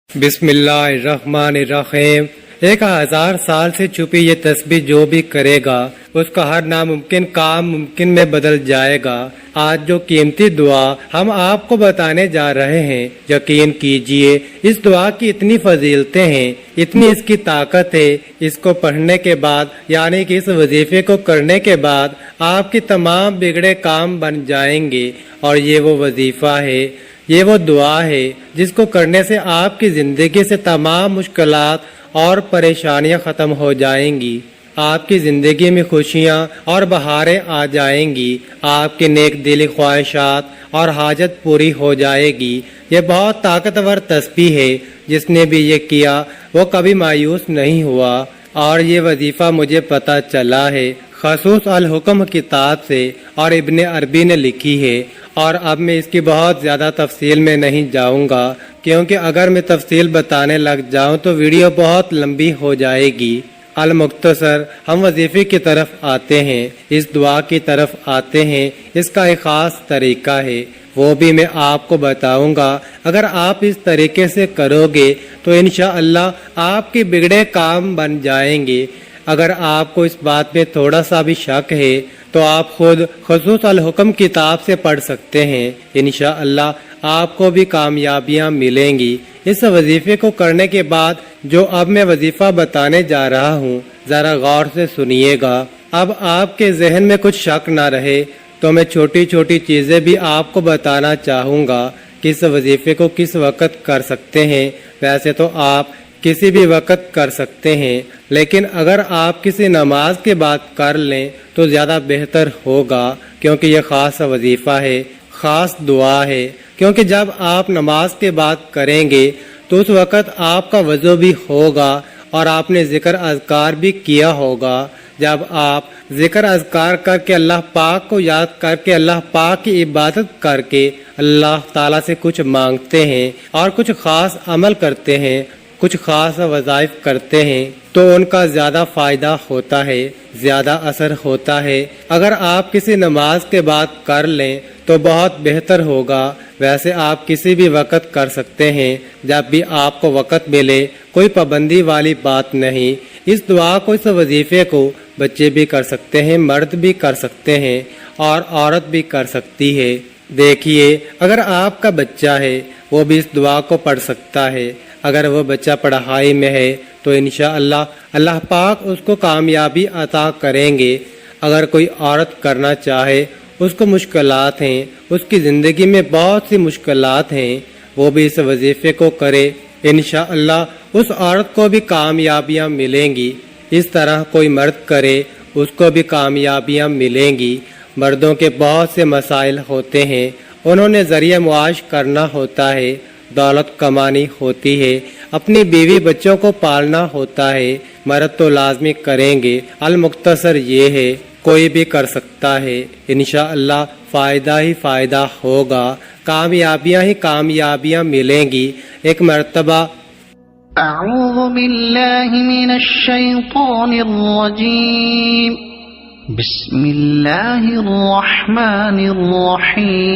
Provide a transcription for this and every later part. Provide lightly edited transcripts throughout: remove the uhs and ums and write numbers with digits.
بسم اللہ الرحمن الرحیم۔ 1000 سال سے چھپی یہ تسبیح جو بھی کرے گا اس کا ہر ناممکن کام ممکن میں بدل جائے گا۔ آج جو قیمتی دعا ہم آپ کو بتانے جا رہے ہیں، یقین کیجئے اس دعا کی اتنی فضیلتیں ہیں، اتنی اس کی طاقت ہے۔ اس کو پڑھنے کے بعد یعنی کہ اس وظیفے کو کرنے کے بعد آپ کی تمام بگڑے کام بن جائیں گے۔ اور یہ وہ وظیفہ ہے، یہ وہ دعا ہے جس کو کرنے سے آپ کی زندگی سے تمام مشکلات اور پریشانیاں ختم ہو جائیں گی۔ آپ کی زندگی میں خوشیاں اور بہاریں آ جائیں گی، آپ کی نیک دلی خواہشات اور حاجت پوری ہو جائے گی۔ یہ بہت طاقتور تسبیح ہے، جس نے بھی یہ کیا وہ کبھی مایوس نہیں ہوا۔ اور یہ وظیفہ مجھے پتہ چلا ہے خصوص الحکم کتاب سے، اور ابن عربی نے لکھی ہے۔ اور اب میں اس کی بہت زیادہ تفصیل میں نہیں جاؤں گا، کیونکہ اگر میں تفصیل بتانے لگ جاؤں تو ویڈیو بہت لمبی ہو جائے گی۔ المختصر ہم وظیفے کی طرف آتے ہیں، اس دعا کی طرف آتے ہیں۔ اس کا ایک خاص طریقہ ہے، وہ بھی میں آپ کو بتاؤں گا۔ اگر آپ اس طریقے سے کرو گے تو انشاءاللہ آپ کے بگڑے کام بن جائیں گے۔ اگر آپ کو اس بات میں تھوڑا سا بھی شک ہے تو آپ خود خصوص الحکم کتاب سے پڑھ سکتے ہیں، انشاءاللہ آپ کو بھی کامیابیاں ملیں گی۔ اس وظیفے کو کرنے کے بعد جو اب میں وظیفہ بتانے جا رہا ہوں، ذرا غور سے سنیے گا۔ اب آپ کے ذہن میں کچھ شک نہ رہے تو میں چھوٹی چھوٹی چیزیں بھی آپ کو بتانا چاہوں گا کہ اس وظیفے کو کس وقت کر سکتے ہیں۔ ویسے تو آپ کسی بھی وقت کر سکتے ہیں، لیکن اگر آپ کسی نماز کے بعد کر لیں تو زیادہ بہتر ہوگا، کیونکہ یہ خاص وظیفہ ہے، خاص دعا ہے۔ کیونکہ جب آپ نماز کے بعد کریں گے تو اس وقت آپ کا وضو بھی ہوگا اور آپ نے ذکر اذکار بھی کیا ہوگا۔ جب آپ ذکر اذکار کر کے اللہ پاک کو یاد کر کے اللہ پاک کی عبادت کر کے اللہ تعالیٰ سے کچھ مانگتے ہیں اور کچھ خاص عمل کرتے ہیں، کچھ خاص وظائف کرتے ہیں تو ان کا زیادہ فائدہ ہوتا ہے، زیادہ اثر ہوتا ہے۔ اگر آپ کسی نماز کے بعد کر لیں تو بہت بہتر ہوگا۔ ویسے آپ کسی بھی وقت کر سکتے ہیں، جب بھی آپ کو وقت ملے، کوئی پابندی والی بات نہیں۔ اس دعا کو، اس وظیفے کو بچے بھی کر سکتے ہیں، مرد بھی کر سکتے ہیں اور عورت بھی کر سکتی ہے۔ دیکھیے، اگر آپ کا بچہ ہے وہ بھی اس دعا کو پڑھ سکتا ہے۔ اگر وہ بچہ پڑھائی میں ہے تو انشاءاللہ اللہ پاک اس کو کامیابی عطا کریں گے۔ اگر کوئی عورت کرنا چاہے، اس کو مشکلات ہیں، اس کی زندگی میں بہت سی مشکلات ہیں، وہ بھی اس وظیفے کو کرے، انشاءاللہ اس عورت کو بھی کامیابیاں ملیں گی۔ اس طرح کوئی مرد کرے، اس کو بھی کامیابیاں ملیں گی۔ مردوں کے بہت سے مسائل ہوتے ہیں، انہوں نے ذریعہ معاش کرنا ہوتا ہے، دولت کمانی ہوتی ہے، اپنی بیوی بچوں کو پالنا ہوتا ہے۔ مرد تو لازمی کریں گے۔ المختصر یہ ہے، کوئی بھی کر سکتا ہے، انشاءاللہ فائدہ ہی فائدہ ہوگا، کامیابیاں ہی کامیابیاں ملیں گی۔ ایک مرتبہ اعوذ باللہ من الشیطان الرجیم، بسم اللہ الرحمن الرحیم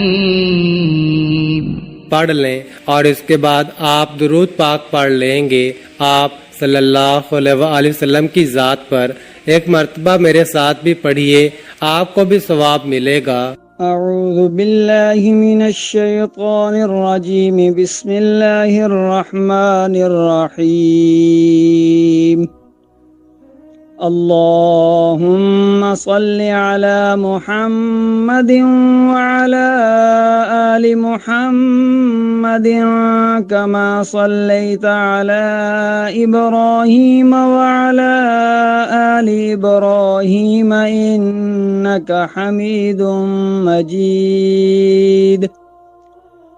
پڑھ لیں اور اس کے بعد آپ درود پاک پڑھ لیں گے آپ صلی اللہ علیہ وآلہ وسلم کی ذات پر۔ ایک مرتبہ میرے ساتھ بھی پڑھیے، آپ کو بھی ثواب ملے گا۔ اعوذ باللہ من الشیطان الرجیم، بسم اللہ الرحمن الرحیم۔ اللهم صل على محمد وعلى آل محمد كما صليت على إبراهيم وعلى آل إبراهيم إنك حميد مجيد۔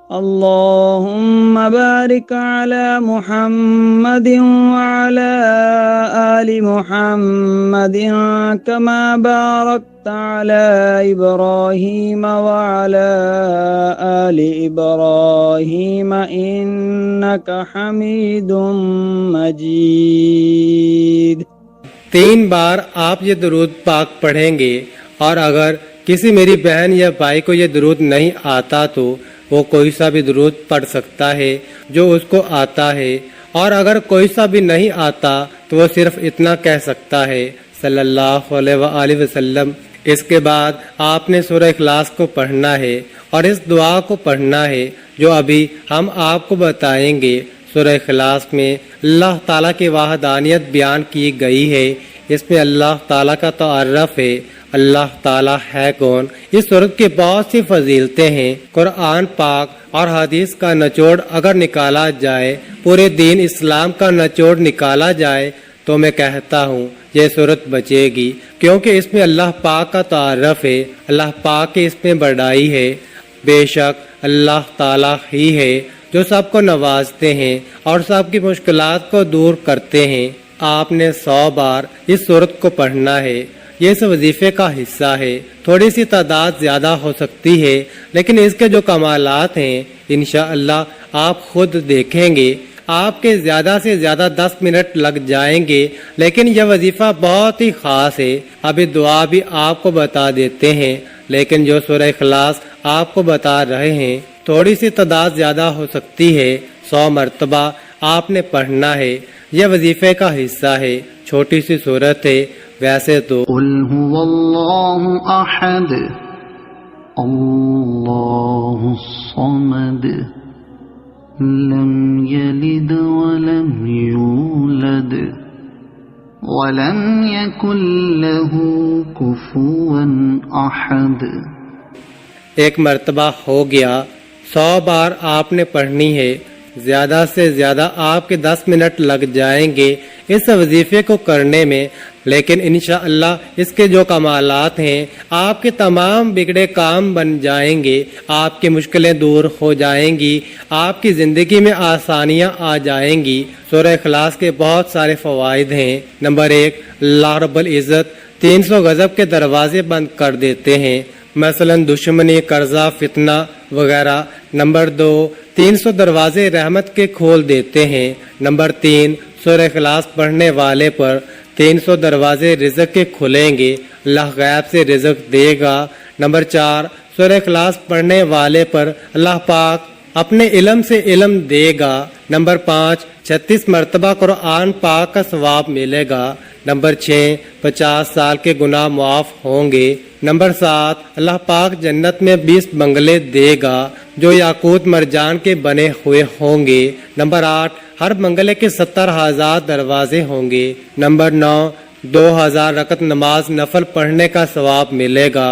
اللهم بارك على محمد وعلى آل محمد كما باركت على إبراهيم وعلى آل إبراهيم إنك حميد مجيد۔ 3 بار آپ یہ درود پاک پڑھیں گے، اور اگر کسی میری بہن یا بھائی کو یہ درود نہیں آتا تو وہ کوئی سا بھی درود پڑھ سکتا ہے جو اس کو آتا ہے، اور اگر کوئی سا بھی نہیں آتا تو وہ صرف اتنا کہہ سکتا ہے صلی اللہ علیہ وآلہ وسلم۔ اس کے بعد آپ نے سورہ اخلاص کو پڑھنا ہے اور اس دعا کو پڑھنا ہے جو ابھی ہم آپ کو بتائیں گے۔ سورہ اخلاص میں اللہ تعالیٰ کی وحدانیت بیان کی گئی ہے، اس میں اللہ تعالیٰ کا تعارف ہے، اللہ تعالیٰ ہے کون۔ اس سورت کی بہت سی فضیلتیں ہیں۔ قرآن پاک اور حدیث کا نچوڑ اگر نکالا جائے، پورے دین اسلام کا نچوڑ نکالا جائے تو میں کہتا ہوں یہ سورت بچے گی، کیونکہ اس میں اللہ پاک کا تعارف ہے، اللہ پاک کی اس میں بڑائی ہے۔ بے شک اللہ تعالیٰ ہی ہے جو سب کو نوازتے ہیں اور سب کی مشکلات کو دور کرتے ہیں۔ آپ نے 100 بار اس سورت کو پڑھنا ہے، یہ اس وظیفے کا حصہ ہے۔ تھوڑی سی تعداد زیادہ ہو سکتی ہے، لیکن اس کے جو کمالات ہیں انشاءاللہ آپ خود دیکھیں گے۔ آپ کے زیادہ سے زیادہ 10 منٹ لگ جائیں گے، لیکن یہ وظیفہ بہت ہی خاص ہے۔ ابھی دعا بھی آپ کو بتا دیتے ہیں، لیکن جو سورہ اخلاص آپ کو بتا رہے ہیں تھوڑی سی تعداد زیادہ ہو سکتی ہے، 100 مرتبہ آپ نے پڑھنا ہے، یہ وظیفے کا حصہ ہے۔ چھوٹی سی سورت ہے ویسے تو۔ قل هو اللہ احد اللہ الصمد لم یلد ولم یولد ولم یکن له کفوا احد۔ ایک مرتبہ ہو گیا، 100 بار آپ نے پڑھنی ہے، زیادہ سے زیادہ آپ کے 10 منٹ لگ جائیں گے اس وظیفے کو کرنے میں، لیکن انشاءاللہ اس کے جو کمالات ہیں آپ کے تمام بگڑے کام بن جائیں گے، آپ کی مشکلیں دور ہو جائیں گی، آپ کی زندگی میں آسانیاں آ جائیں گی۔ سورہ اخلاص کے بہت سارے فوائد ہیں۔ نمبر 1، اللہ رب العزت 300 غضب کے دروازے بند کر دیتے ہیں، مثلا دشمنی، قرضہ، فتنہ وغیرہ۔ نمبر 2، 300 دروازے رحمت کے کھول دیتے ہیں۔ نمبر 3، سورہ اخلاص پڑھنے والے پر 300 دروازے رزق کے کھلیں گے، اللہ غیب سے رزق دے گا۔ نمبر 4، سورہ اخلاص پڑھنے والے پر اللہ پاک اپنے علم سے علم دے گا۔ نمبر 5، 36 مرتبہ قرآن پاک کا ثواب ملے گا۔ نمبر 6، 50 سال کے گناہ معاف ہوں گے۔ نمبر 7، اللہ پاک جنت میں 20 بنگلے دے گا جو یاقوت مرجان کے بنے ہوئے ہوں گے۔ نمبر 8، ہر بنگلے کے 70,000 دروازے ہوں گے۔ نمبر 9، 2000 رکعت نماز نفل پڑھنے کا ثواب ملے گا۔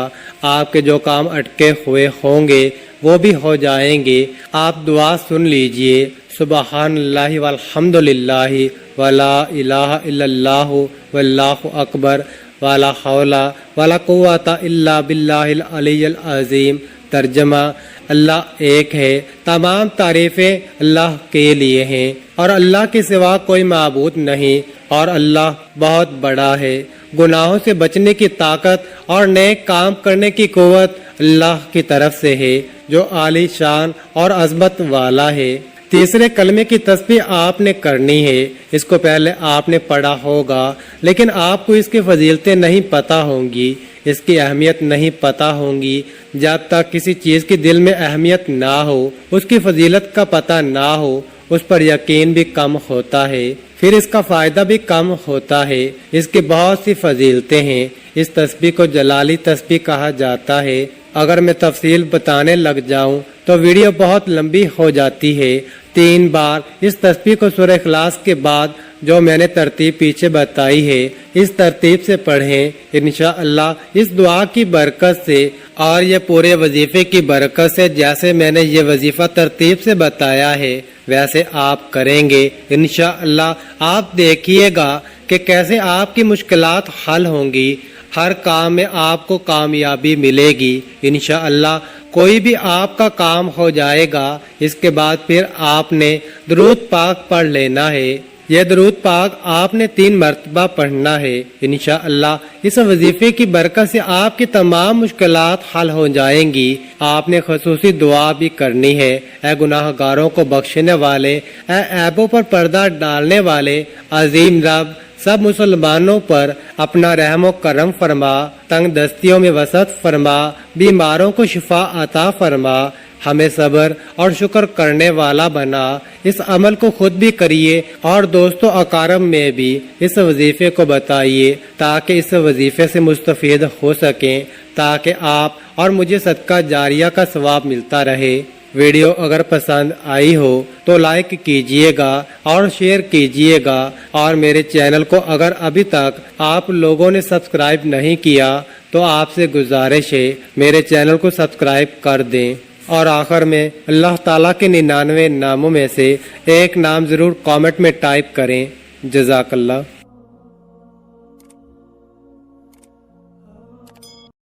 آپ کے جو کام اٹکے ہوئے ہوں گے وہ بھی ہو جائیں گے۔ آپ دعا سن لیجئے، سبحان اللہ والحمد للہ ولا الہ الا اللہ واللہ اکبر ولا حول ولا قوت الا باللہ العلی العظیم۔ ترجمہ: اللہ ایک ہے، تمام تعریفیں اللہ کے لیے ہیں اور اللہ کے سوا کوئی معبود نہیں، اور اللہ بہت بڑا ہے۔ گناہوں سے بچنے کی طاقت اور نیک کام کرنے کی قوت اللہ کی طرف سے ہے جو عالی شان اور عظمت والا ہے۔ تیسرے کلمے کی تسبیح آپ نے کرنی ہے، اس کو پہلے آپ نے پڑھا ہوگا، لیکن آپ کو اس کی فضیلتیں نہیں پتہ ہوں گی، اس کی اہمیت نہیں پتہ ہوں گی۔ جب تک کسی چیز کی دل میں اہمیت نہ ہو، اس کی فضیلت کا پتہ نہ ہو، اس پر یقین بھی کم ہوتا ہے، پھر اس کا فائدہ بھی کم ہوتا ہے۔ اس کی بہت سی فضیلتیں ہیں۔ اس تسبیح کو جلالی تسبیح کہا جاتا ہے۔ اگر میں تفصیل بتانے لگ جاؤں تو ویڈیو بہت لمبی ہو جاتی ہے۔ 3 بار اس تسبیح کو سورہ اخلاص کے بعد جو میں نے ترتیب پیچھے بتائی ہے اس ترتیب سے پڑھیں۔ انشاءاللہ اس دعا کی برکت سے اور یہ پورے وظیفے کی برکت سے جیسے میں نے یہ وظیفہ ترتیب سے بتایا ہے ویسے آپ کریں گے، انشاءاللہ آپ دیکھیے گا کہ کیسے آپ کی مشکلات حل ہوں گی، ہر کام میں آپ کو کامیابی ملے گی انشاءاللہ۔ کوئی بھی آپ کا کام ہو جائے گا۔ اس کے بعد پھر آپ نے درود پاک پڑھ لینا ہے۔ یہ درود پاک آپ نے 3 مرتبہ پڑھنا ہے انشاءاللہ۔ اس وظیفے کی برکت سے آپ کی تمام مشکلات حل ہو جائیں گی۔ آپ نے خصوصی دعا بھی کرنی ہے۔ اے گناہ گاروں کو بخشنے والے، اے عیبوں پر پردہ ڈالنے والے عظیم رب، سب مسلمانوں پر اپنا رحم و کرم فرما، تنگ دستیوں میں وسعت فرما، بیماروں کو شفا عطا فرما، ہمیں صبر اور شکر کرنے والا بنا۔ اس عمل کو خود بھی کریے اور دوستوں اقارب میں بھی اس وظیفے کو بتائیے تاکہ اس وظیفے سے مستفید ہو سکیں، تاکہ آپ اور مجھے صدقہ جاریہ کا ثواب ملتا رہے۔ ویڈیو اگر پسند آئی ہو تو لائک کیجئے گا اور شیئر کیجئے گا، اور میرے چینل کو اگر ابھی تک آپ لوگوں نے سبسکرائب نہیں کیا تو آپ سے گزارش ہے میرے چینل کو سبسکرائب کر دیں، اور آخر میں اللہ تعالیٰ کے 99 ناموں میں سے ایک نام ضرور کامنٹ میں ٹائپ کریں۔ جزاک اللہ۔